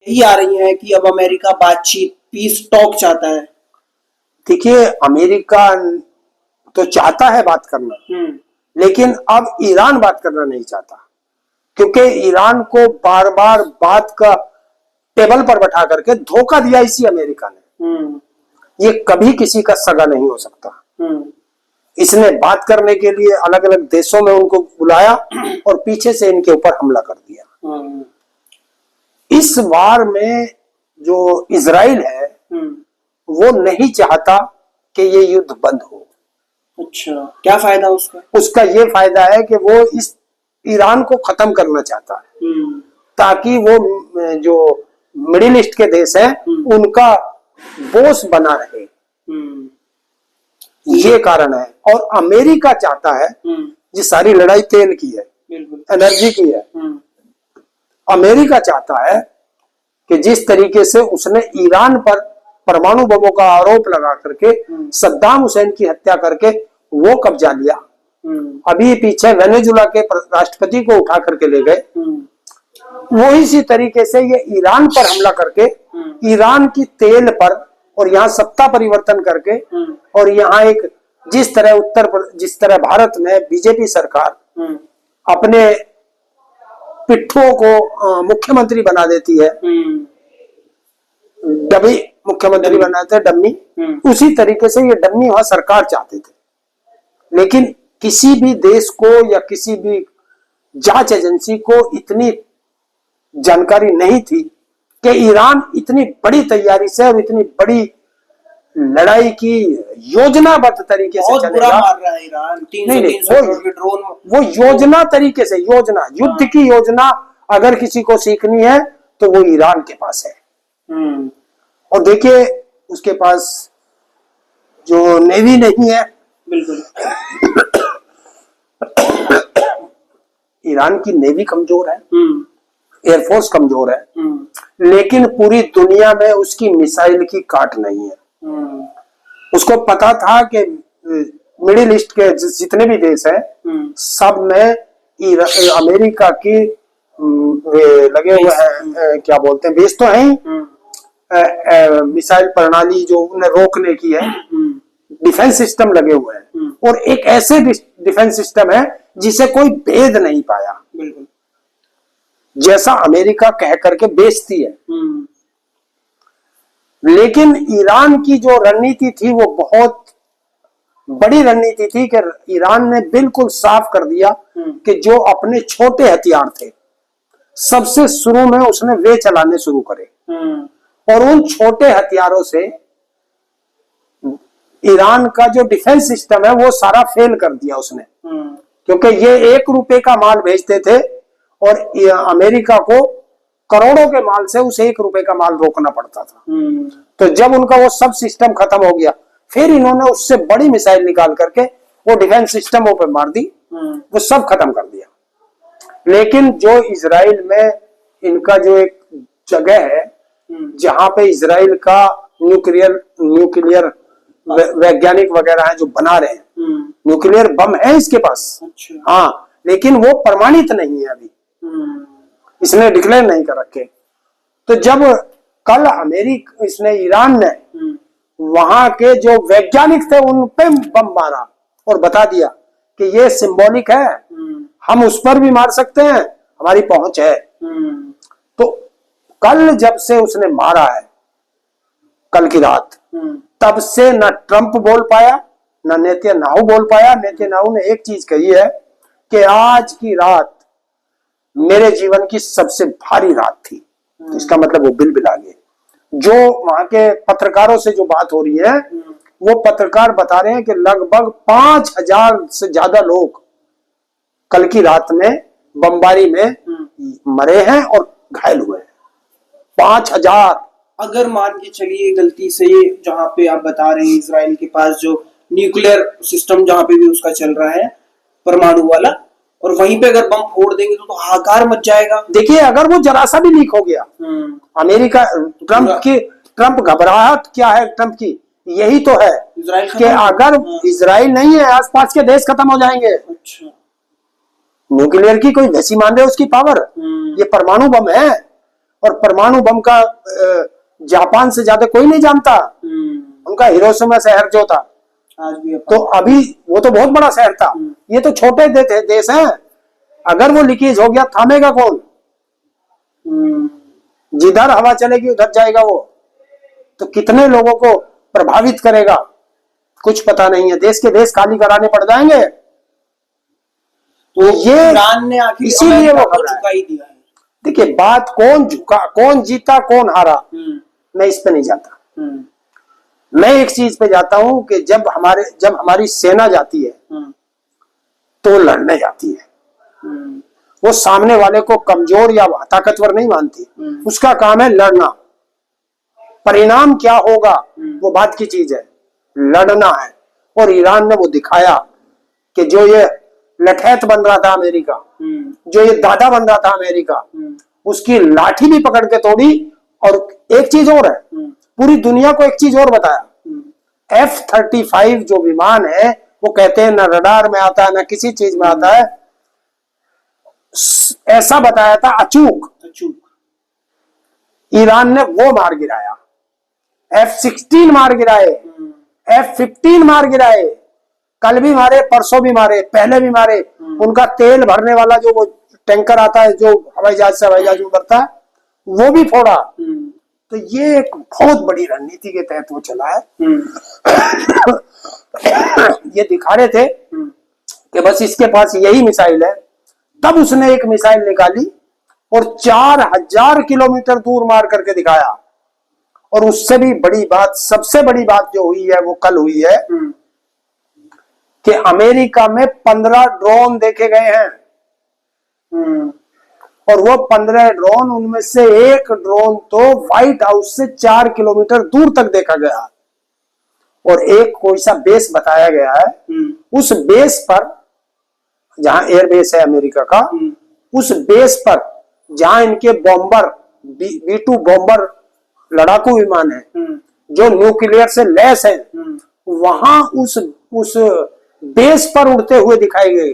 यही आ रही है कि अब अमेरिका बातचीत पीस टॉक चाहता है। देखिए, अमेरिका तो चाहता है बात करना, लेकिन अब ईरान बात करना नहीं चाहता, क्योंकि ईरान को बार बार बात का टेबल पर बैठा करके धोखा दिया इसी अमेरिका ने। ये कभी किसी का सगा नहीं हो सकता। इसने बात करने के लिए अलग अलग देशों में उनको बुलाया और पीछे से इनके ऊपर हमला कर दिया। इस वार में जो इजराइल है वो नहीं चाहता कि ये युद्ध बंद हो। अच्छा, क्या फायदा उसका? उसका ये फायदा है कि वो इस ईरान को खत्म करना चाहता है, ताकि वो जो मिडिल ईस्ट के देश हैं उनका बोस बना रहे। ये कारण है। और अमेरिका चाहता है, ये सारी लड़ाई तेल की है, एनर्जी की है। अमेरिका चाहता है कि जिस तरीके से उसने ईरान पर परमाणु बमों का आरोप लगा करके सद्दाम हुसैन की हत्या करके वो कब्जा लिया, अभी पीछे वेनेजुला के राष्ट्रपति को उठा करके ले गए, वो इसी तरीके से ये ईरान पर हमला करके ईरान की तेल पर और यहाँ सत्ता परिवर्तन करके और यहाँ एक जिस तरह भारत में बीजेपी सरकार अपने पिट्ठुओं को मुख्यमंत्री बना देती है, डमी मुख्यमंत्री बनाते हैं, डम्मी, उसी तरीके से ये डम्मी वहां सरकार चाहते थे। लेकिन किसी भी देश को या किसी भी जांच एजेंसी को इतनी जानकारी नहीं थी कि ईरान इतनी बड़ी तैयारी से और इतनी बड़ी लड़ाई की योजनाबद्ध तरीके से चलेगा। बुरा मार रहा है ईरान, 300 करोड़ के ड्रोन। वो योजना तरीके से युद्ध की योजना अगर किसी को सीखनी है तो वो ईरान के पास है। और देखिए, उसके पास जो नेवी नहीं है, बिल्कुल ईरान की नेवी कमजोर है, एयरफोर्स कमजोर है, लेकिन पूरी दुनिया में उसकी मिसाइल की काट नहीं है। उसको पता था कि मिडिल ईस्ट के जितने भी देश हैं सब में अमेरिका की लगे हुए हैं, क्या बोलते हैं, बेस तो है मिसाइल प्रणाली जो उन्हें रोकने की है, डिफेंस सिस्टम लगे हुए हैं, और एक ऐसे डिफेंस सिस्टम है जिसे कोई भेद नहीं पाया, बिल्कुल जैसा अमेरिका कह करके बेचती है। लेकिन ईरान की जो रणनीति थी वो बहुत बड़ी रणनीति थी कि ईरान ने बिल्कुल साफ कर दिया कि जो अपने छोटे हथियार थे सबसे शुरू में उसने वे चलाने शुरू करे, और उन छोटे हथियारों से ईरान का जो डिफेंस सिस्टम है वो सारा फेल कर दिया उसने, क्योंकि ये ₹1 का माल भेजते थे और अमेरिका को करोड़ों के माल से उस ₹1 का माल रोकना पड़ता था। तो जब उनका वो सब सिस्टम खत्म हो गया, फिर इन्होंने उससे बड़ी मिसाइल निकाल करके वो डिफेंस सिस्टमों पे मार दी, वो सब खत्म कर दिया। लेकिन जो इजराइल में इनका जो एक जगह है जहां पे इजराइल का न्यूक्लियर वैज्ञानिक वगैरह है जो बना रहे हैं, न्यूक्लियर बम है इसके पास। अच्छा। हाँ, लेकिन वो प्रमाणित नहीं है अभी, इसने डिक्लेयर नहीं कर रखे। तो जब कल इसने ईरान ने वहां के जो वैज्ञानिक थे उन पे बम मारा और बता दिया कि ये सिंबॉलिक है, हम उस पर भी मार सकते हैं, हमारी पहुंच है। तो कल जब से उसने मारा है, कल की रात, तब से ना ट्रंप बोल पाया, ना नेतन्याहू बोल पाया। नेतन्याहू ने एक चीज कही है कि आज की रात मेरे जीवन की सबसे भारी रात थी। इसका मतलब वो बिलबिला गए। जो वहां के पत्रकारों से जो बात हो रही है, वो पत्रकार बता रहे हैं कि लगभग 5000 से ज्यादा लोग कल की रात में बमबारी में मरे हैं और घायल हुए हैं। 5000। अगर मान के चलिए गलती से जहां पे आप बता रहे हैं इजराइल के पास जो न्यूक्लियर सिस्टम जहां पे भी उसका चल रहा है परमाणु वाला, और वहीं पे अगर बम फोड़ देंगे तो हाहाकार मच जाएगा। देखिए, अगर वो जरा सा भी लीक हो गया, अमेरिका ट्रंप घबराहट क्या है ट्रंप की, यही तो है कि अगर इजराइल नहीं है, आसपास के देश खत्म हो जाएंगे। अच्छा। न्यूक्लियर की कोई वैसी मान रहे उसकी पावर, ये परमाणु बम है, और परमाणु बम का जापान से ज्यादा कोई नहीं जानता। उनका हिरोशिमा शहर जो था, आज भी तो अभी वो तो बहुत बड़ा शहर था, ये तो छोटे देश हैं। अगर वो लीकेज हो गया, थामेगा कौन? जिधर हवा चलेगी उधर जाएगा वो, तो कितने लोगों को प्रभावित करेगा कुछ पता नहीं है। देश के देश खाली कराने पड़ जाएंगे। तो ये ईरान ने आखिर इसीलिए वो अमेरिका को झुका ही दिया है। देखिए, बात कौन झुका, कौन जीता, कौन हारा, मैं इस पे नहीं जाता। मैं एक चीज पे जाता हूं कि जब हमारी सेना जाती है तो लड़ने जाती है। वो सामने वाले को कमजोर या ताकतवर नहीं मानती, उसका काम है लड़ना। परिणाम क्या होगा वो बात की चीज है, लड़ना है। और ईरान ने वो दिखाया कि जो ये लठैत बन रहा था अमेरिका, जो ये दादा बन रहा था अमेरिका, उसकी लाठी भी पकड़ के तोड़ी। और एक चीज और है, पूरी दुनिया को एक चीज और बताया, F-35 जो विमान है वो कहते हैं न रडार में आता है न किसी चीज में आता है, ऐसा बताया था अचूक। ईरान ने वो मार गिराया, F-16 मार गिराए, F-15 मार गिराए, कल भी मारे, परसों भी मारे, पहले भी मारे। उनका तेल भरने वाला जो वो टैंकर आता है जो हवाई जहाज से हवाई जहाज में भरता है, वो भी फोड़ा। तो ये एक बहुत बड़ी रणनीति के तहत वो चला है। ये दिखा रहे थे कि बस इसके पास यही मिसाइल है। तब उसने एक मिसाइल निकाली और 4000 किलोमीटर दूर मार करके दिखाया। और उससे भी बड़ी बात, सबसे बड़ी बात जो हुई है वो कल हुई है कि अमेरिका में 15 ड्रोन देखे गए हैं। और वो 15 ड्रोन, उनमें से एक ड्रोन तो व्हाइट हाउस से 4 किलोमीटर दूर तक देखा गया। और एक कोई सा बेस बताया गया है, उस बेस पर, जहां एयरबेस है अमेरिका का, उस बेस पर जहां इनके बॉम्बर B-2 बॉम्बर लड़ाकू विमान है जो न्यूक्लियर से लैस है, वहां उस बेस पर उड़ते हुए दिखाए गए।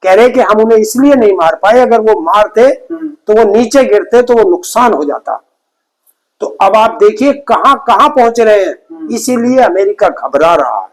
कह रहे कि हम उन्हें इसलिए नहीं मार पाए, अगर वो मारते तो वो नीचे गिरते तो वो नुकसान हो जाता। तो अब आप देखिए कहां कहां पहुंच रहे हैं। इसीलिए अमेरिका घबरा रहा है।